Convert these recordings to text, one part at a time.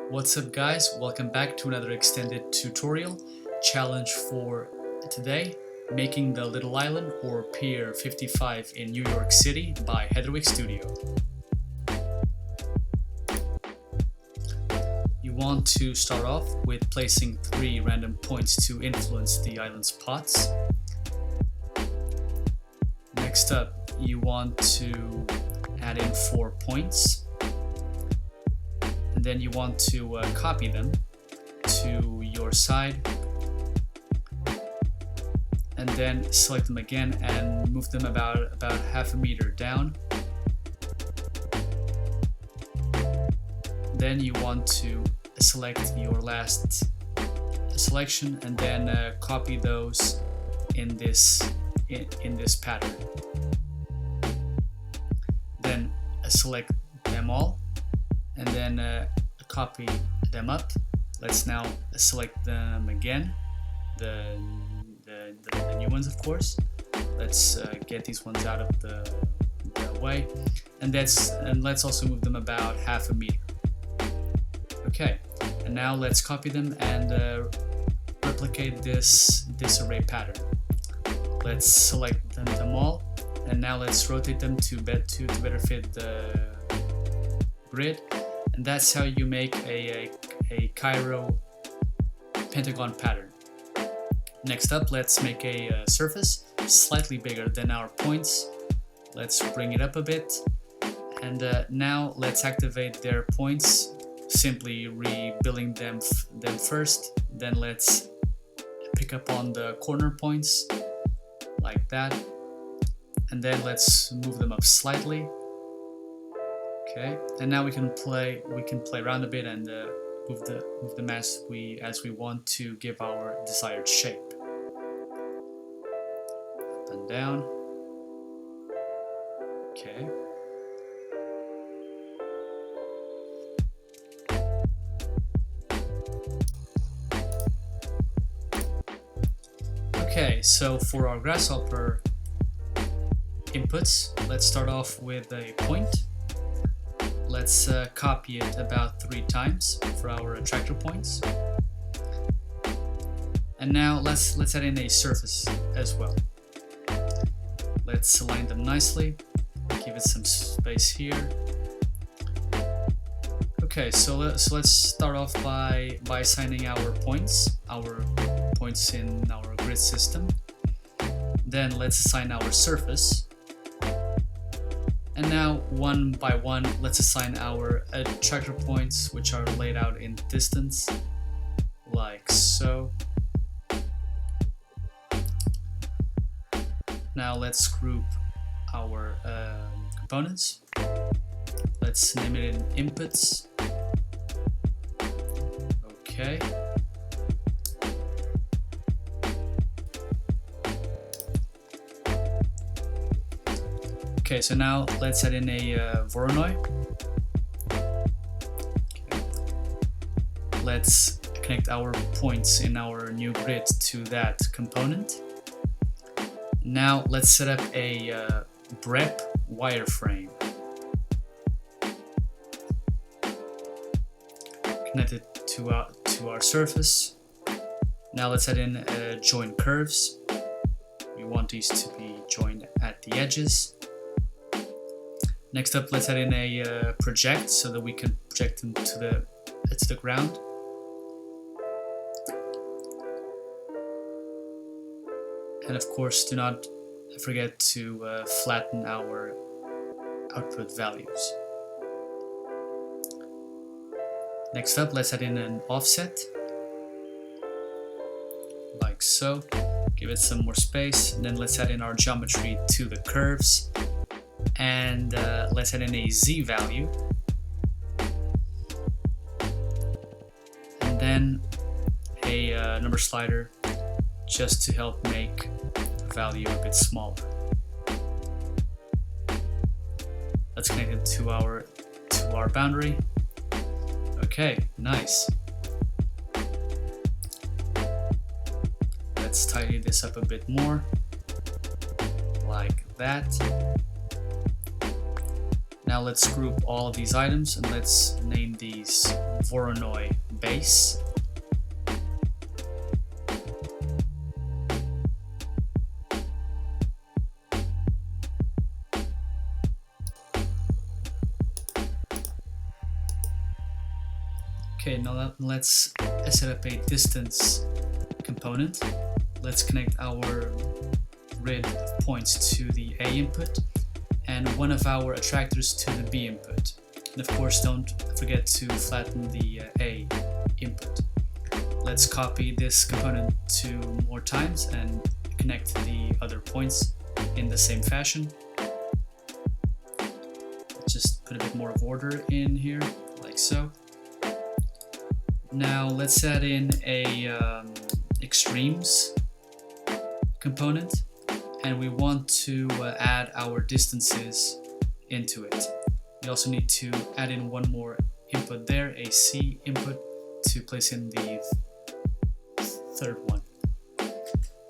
What's up guys, welcome back to another extended tutorial. Challenge for today, making the Little Island or Pier 55 in New York City by Heatherwick Studio. You want to start off with placing 3 random points to influence the island's pots. Next up, you want to add in 4 points. And then you want to copy them to your side and then select them again and move them about half a meter down. Then you want to select your last selection and then copy those in this pattern. Then select them all and then copy them up. Let's now select them again, the new ones of course. Let's get these ones out of the way, and let's also move them about half a meter. Okay, and now let's copy them and replicate this array pattern. Let's select them all, and now let's rotate them to better fit the grid. And that's how you make a Cairo pentagon pattern. Next up, let's make a surface slightly bigger than our points. Let's bring it up a bit, and now let's activate their points, simply rebuilding them first. Then let's pick up on the corner points like that, and then let's move them up slightly. Okay, and now we can play around a bit and move them as we want to give our desired shape. Up and down. Okay. Okay, so for our Grasshopper inputs, let's start off with a point. Let's copy it about 3 times for our attractor points. And now let's add in a surface as well. Let's align them nicely, give it some space here. Okay, so let's start off by assigning our points in our grid system. Then let's assign our surface. And now, one by one, let's assign our attractor points, which are laid out in distance, like so. Now let's group our components. Let's name it in inputs. Okay. Okay, so now let's add in a Voronoi. Okay. Let's connect our points in our new grid to that component. Now let's set up a BREP wireframe. Connect it to our surface. Now let's add in join curves. We want these to be joined at the edges. Next up, let's add in a project so that we can project them to the ground. And of course, do not forget to flatten our output values. Next up, let's add in an offset, like so. Give it some more space, and then let's add in our geometry to the curves. And let's add in a Z value, and then a number slider just to help make the value a bit smaller. Let's connect it to our boundary. Okay, nice. Let's tidy this up a bit more, like that. Now let's group all of these items and let's name these Voronoi Base. Okay, now let's set up a distance component. Let's connect our grid of points to the A input and one of our attractors to the B input. And of course, don't forget to flatten the A input. Let's copy this component 2 more times and connect the other points in the same fashion. Just put a bit more of order in here, like so. Now let's add in a extremes component, and we want to add our distances into it. We also need to add in one more input there, a C input, to place in the third one.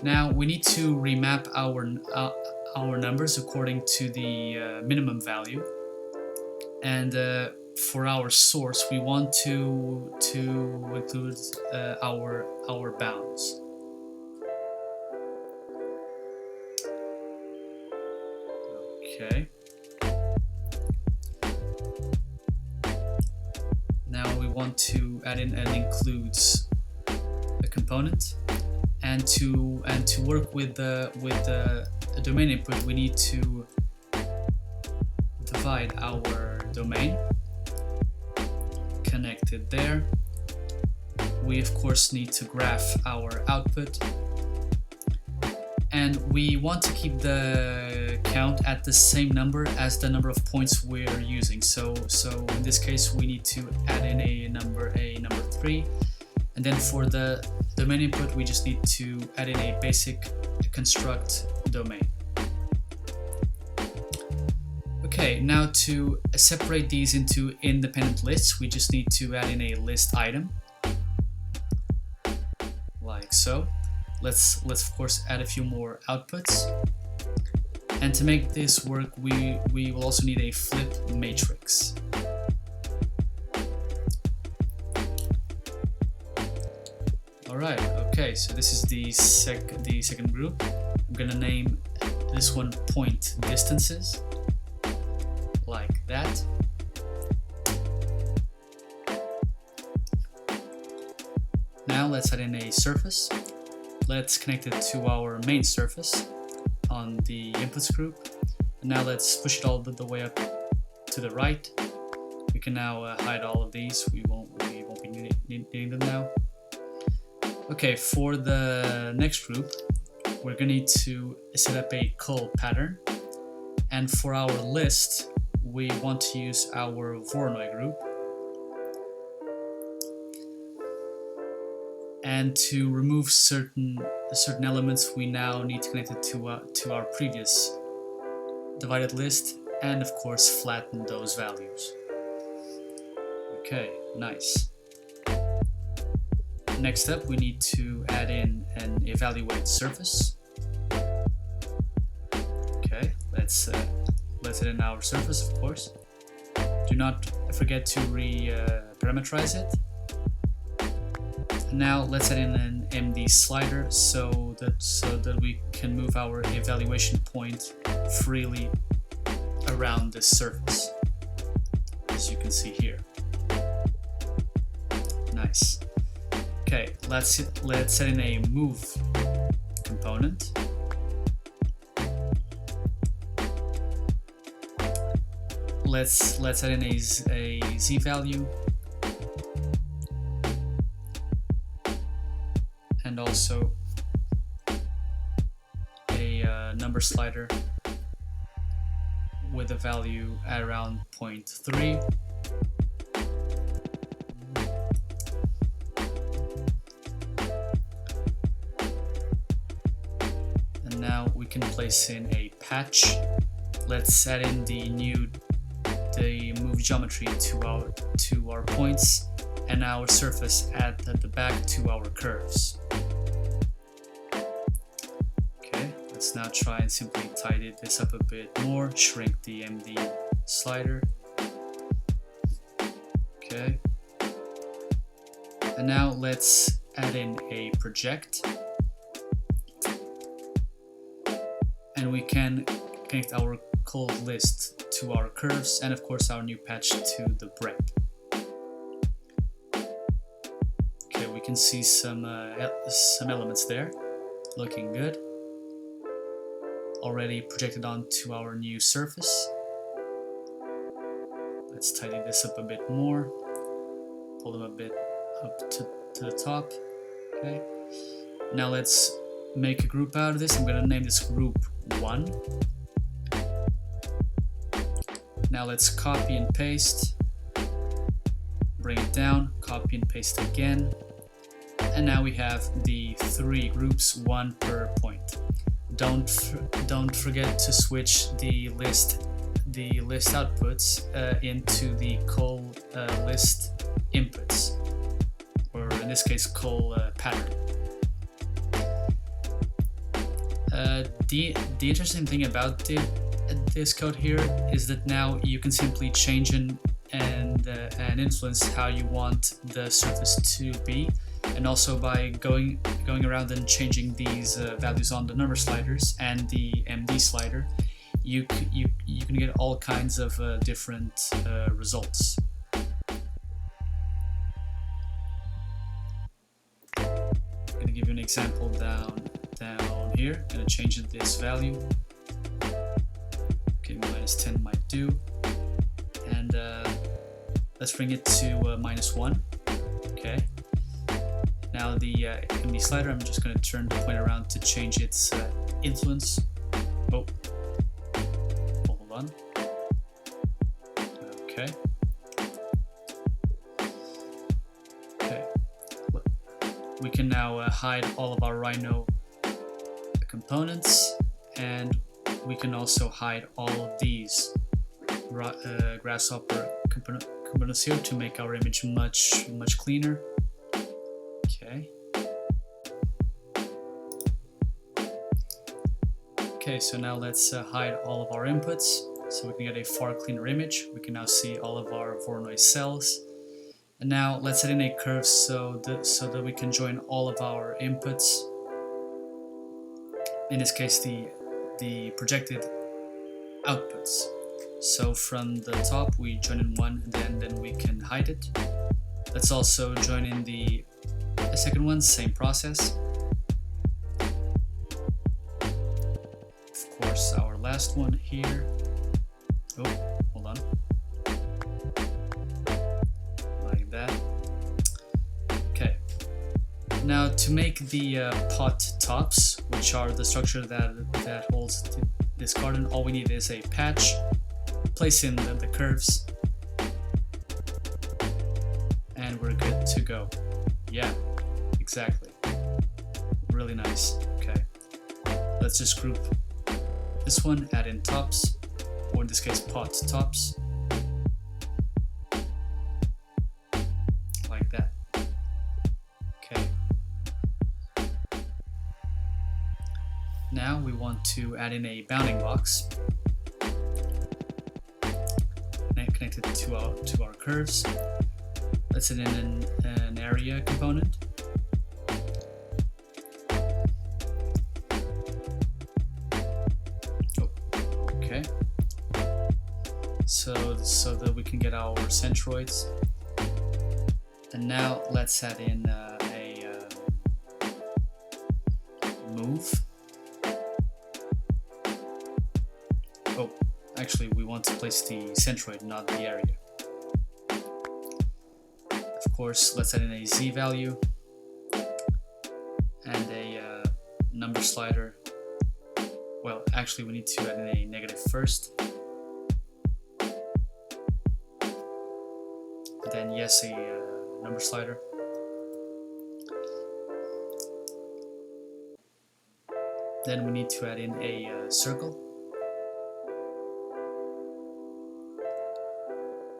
Now we need to remap our numbers according to the minimum value, and for our source we want to include our bounds. Okay. Now we want to add in an includes a component, and to work with the domain input, we need to divide our domain, connect it there. We of course need to graph our output, and we want to keep the count at the same number as the number of points we're using. So in this case we need to add in a number 3, and then for the domain input we just need to add in a basic construct domain. Okay, now to separate these into independent lists, we just need to add in a list item, like so. Let's of course add a few more outputs, and to make this work we will also need a flip matrix. Alright, okay, so this is the second group. I'm gonna name this one point distances, like that. Now let's add in a surface. Let's connect it to our main surface on the inputs group. And now let's push it all the way up to the right. We can now hide all of these. We won't be needing them now. Okay, for the next group, we're going to need to set up a cull pattern. And for our list, we want to use our Voronoi group. And to remove certain elements, we now need to connect it to our previous divided list, and of course flatten those values. Okay, nice. Next up, we need to add in an evaluate surface. Okay, let's add in our surface, of course. Do not forget to parameterize it. Now let's add in an MD slider so that we can move our evaluation point freely around this surface, as you can see here. Nice. Okay, let's add in a move component. Let's add in a Z value, and also a number slider with a value at around 0.3. And now we can place in a patch. Let's add in the move geometry to our points, and our surface at the back to our curves. Okay, let's now try and simply tidy this up a bit more, shrink the MD slider. Okay. And now let's add in a project. And we can connect our cold list to our curves and of course our new patch to the brep. Okay, we can see some elements there, looking good. Already projected onto our new surface. Let's tidy this up a bit more. Pull them a bit up to the top. Okay. Now let's make a group out of this. I'm going to name this group 1. Now let's copy and paste. Bring it down, copy and paste again. And now we have the 3 groups, 1 per point. Don't forget to switch the list outputs into the call list inputs, or in this case call pattern. The interesting thing about this code here is that now you can simply change and influence how you want the surface to be, and also by going around and changing these values on the number sliders and the MD slider, you can get all kinds of different results. I'm going to give you an example down here. I'm going to change this value. Okay, -10 might do, and let's bring it to -1. Okay. Now the MD slider, I'm just going to turn the point around to change its influence. Oh, hold on. Okay. Okay. We can now hide all of our Rhino components, and we can also hide all of these Grasshopper components here to make our image much cleaner. Okay. Okay, so now let's hide all of our inputs so we can get a far cleaner image. We can now see all of our Voronoi cells. And now let's add in a curve so that we can join all of our inputs. In this case, the projected outputs. So from the top we join in one, and then we can hide it. Let's also join in the second one, same process. Of course, our last one here. Oh, hold on. Like that. Okay. Now to make the pot tops, which are the structure that holds this garden, all we need is a patch. Place in the curves, and we're good to go. Yeah, exactly. Really nice. Okay, let's just group this one, add in tops, or in this case pot tops, like that. Okay. Now we want to add in a bounding box connected to our curves. Let's add in an area component. Oh, okay. So that we can get our centroids. And now let's add in a move. Oh, actually we want to place the centroid, not the area. Of course, let's add in a Z value and a number slider. Well, actually we need to add in a negative first. Then yes, a number slider. Then we need to add in a circle.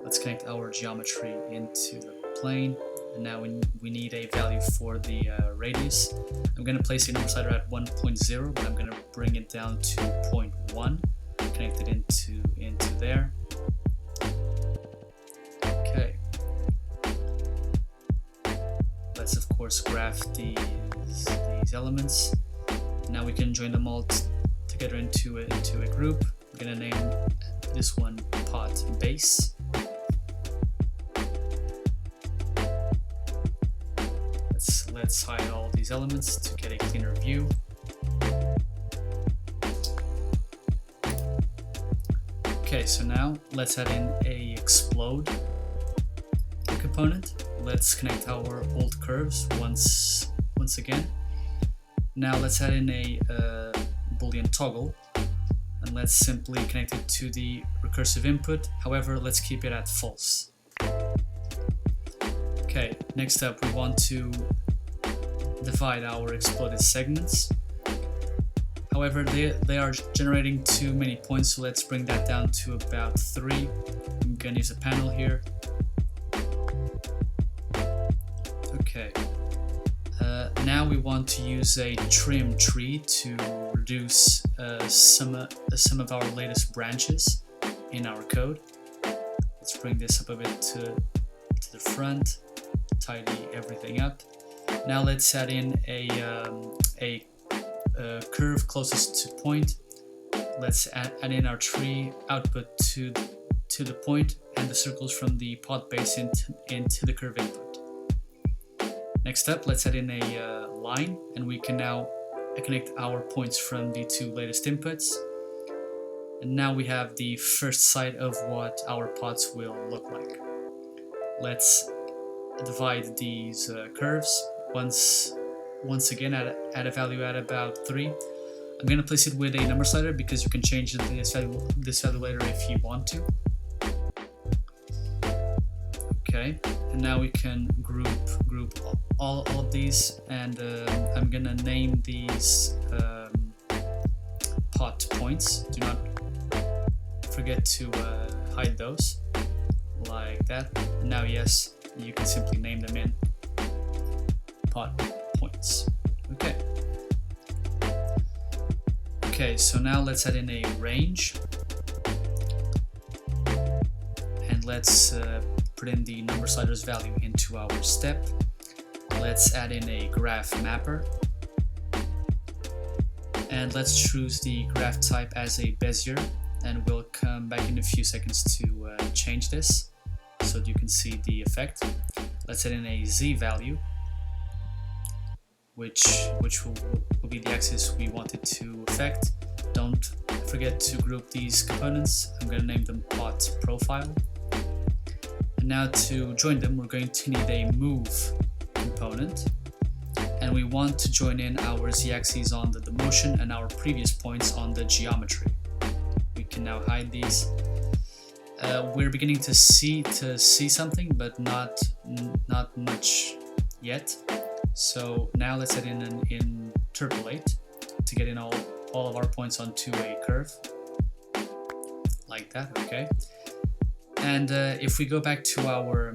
Let's connect our geometry into the plane, and now we need a value for the radius. I'm going to place the number slider at 1.0, but I'm going to bring it down to 0.1, connect it into there. course graph these elements. Now we can join them all together into a group. I'm gonna name this one pot base. Let's hide all these elements to get a cleaner view. Okay, so now let's add in a explode component. Let's connect our old curves once again. Now let's add in a boolean toggle, and let's simply connect it to the recursive input. However, let's keep it at false. Okay, next up we want to divide our exploded segments. However, they are generating too many points, so let's bring that down to about 3. I'm gonna use a panel here. Okay. Now we want to use a trim tree to reduce some of our latest branches in our code. Let's bring this up a bit to the front, tidy everything up. Now let's add in a curve closest to point. Let's add in our tree output to the point and the circles from the pot base into the curve input. Next up, let's add in a line, and we can now connect our points from the 2 latest inputs. And now we have the first sight of what our pots will look like. Let's divide these curves. Once again, add a value at about 3. I'm going to place it with a number slider because you can change this value later if you want to. Okay, and now we can group all of these, and I'm going to name these pot points. Do not forget to hide those, like that. And now, yes, you can simply name them in pot points. Okay. Okay, so now let's add in a range, and let's put in the number slider's value into our step. Let's add in a graph mapper, and let's choose the graph type as a Bezier, and we'll come back in a few seconds to change this so that you can see the effect. Let's add in a Z value, which will be the axis we wanted to affect. Don't forget to group these components. I'm going to name them pot profile. And now to join them, we're going to need a move component, and we want to join in our z-axes on the motion and our previous points on the geometry. We can now hide these. We're beginning to see something, but not much yet. So now let's add in an interpolate to get in all of our points onto a curve, like that. Okay. And if we go back to our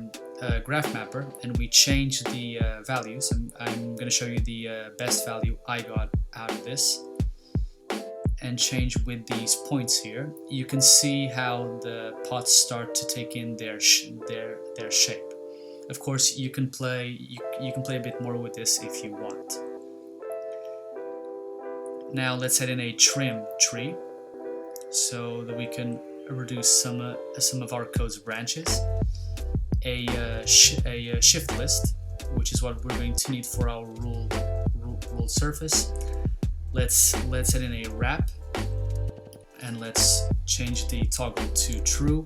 graph mapper and we change the values, I'm going to show you the best value I got out of this, and change with these points here. You can see how the pots start to take in their shape. Of course, you can play a bit more with this if you want. Now let's add in a trim tree so that we can reduce some of our code's branches. A shift list, which is what we're going to need for our ruled surface. Let's add in a wrap, and let's change the toggle to true.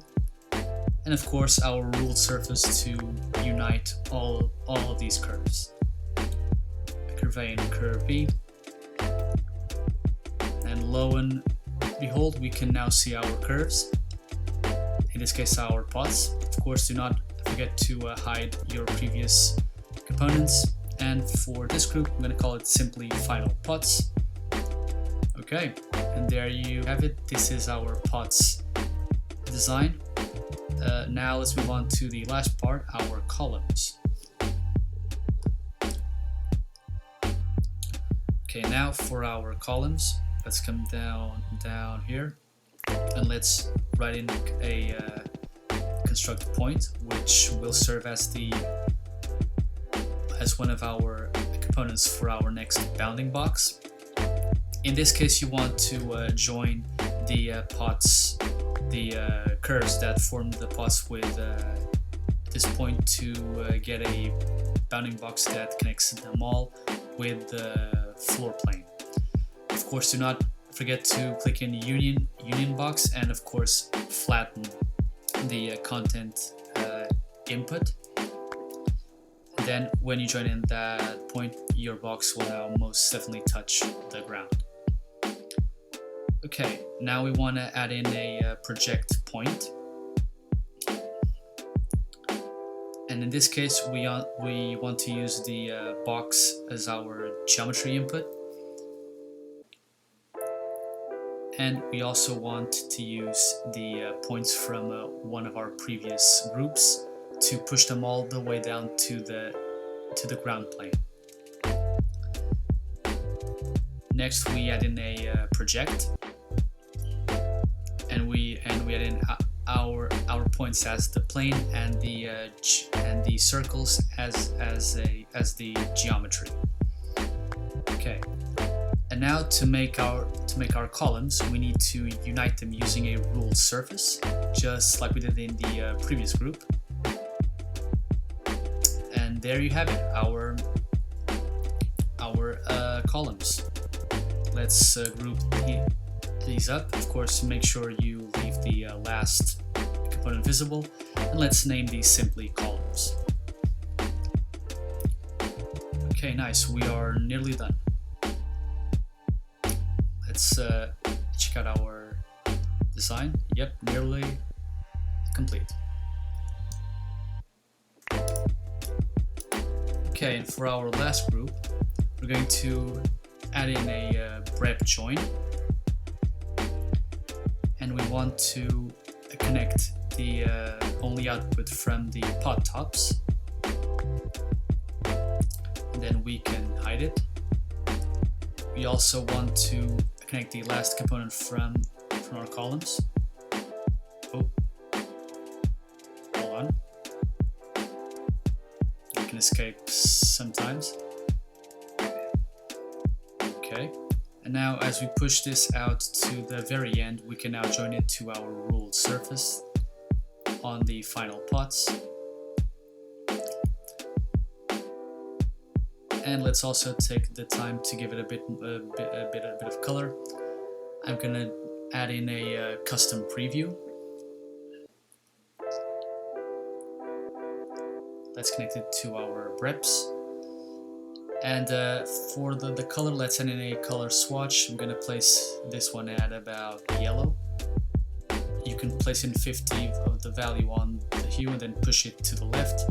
And of course, our ruled surface to unite all of these curves. Curve A and curve B. And lo and behold, we can now see our curves. In this case, our pots. Of course, do not forget to hide your previous components. And for this group, I'm going to call it simply final pots. Okay, and there you have it. This is our pots design. Now let's move on to the last part, our columns. Okay, now for our columns, let's come down here, and let's write in a construct point, which will serve as the as one of our components for our next bounding box. In this case, you want to join the pots, the curves that form the pots with this point to get a bounding box that connects them all with the floor plane. Of course, do not forget to click in union box, and of course flatten the content input. And then when you join in that point, your box will now most definitely touch the ground. Okay, now we want to add in a project point. And in this case, we want to use the box as our geometry input. And we also want to use the points from one of our previous groups to push them all the way down to the ground plane. Next, we add in a project, and we add in our points as the plane and the circles as the geometry. Okay. And now to make our columns, we need to unite them using a ruled surface, just like we did in the previous group. And there you have it, our columns. Let's group these up. Of course, make sure you leave the last component visible, and let's name these simply columns. Okay, nice. We are nearly done. Let's check out our design. Yep, nearly complete. Okay, and for our last group, we're going to add in a brep join, and we want to connect the only output from the pot tops, and then we can hide it. We also want to connect the last component from our columns. Oh, hold on. You can escape sometimes. Okay. And now as we push this out to the very end, we can now join it to our ruled surface on the final pots. And let's also take the time to give it a bit of color. I'm gonna add in a custom preview. Let's connect it to our breps. And for the color, let's add in a color swatch. I'm gonna place this one at about yellow. You can place in 50 of the value on the hue and then push it to the left.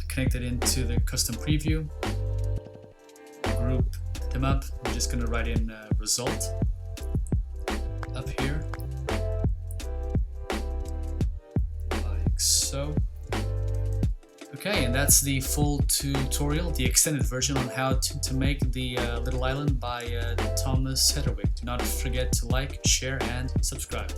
Connect it into the custom preview, group them up. I'm just going to write in result up here, like so. Okay, and that's the full tutorial, the extended version on how to make the little island by Thomas Heatherwick. Do not forget to like, share, and subscribe.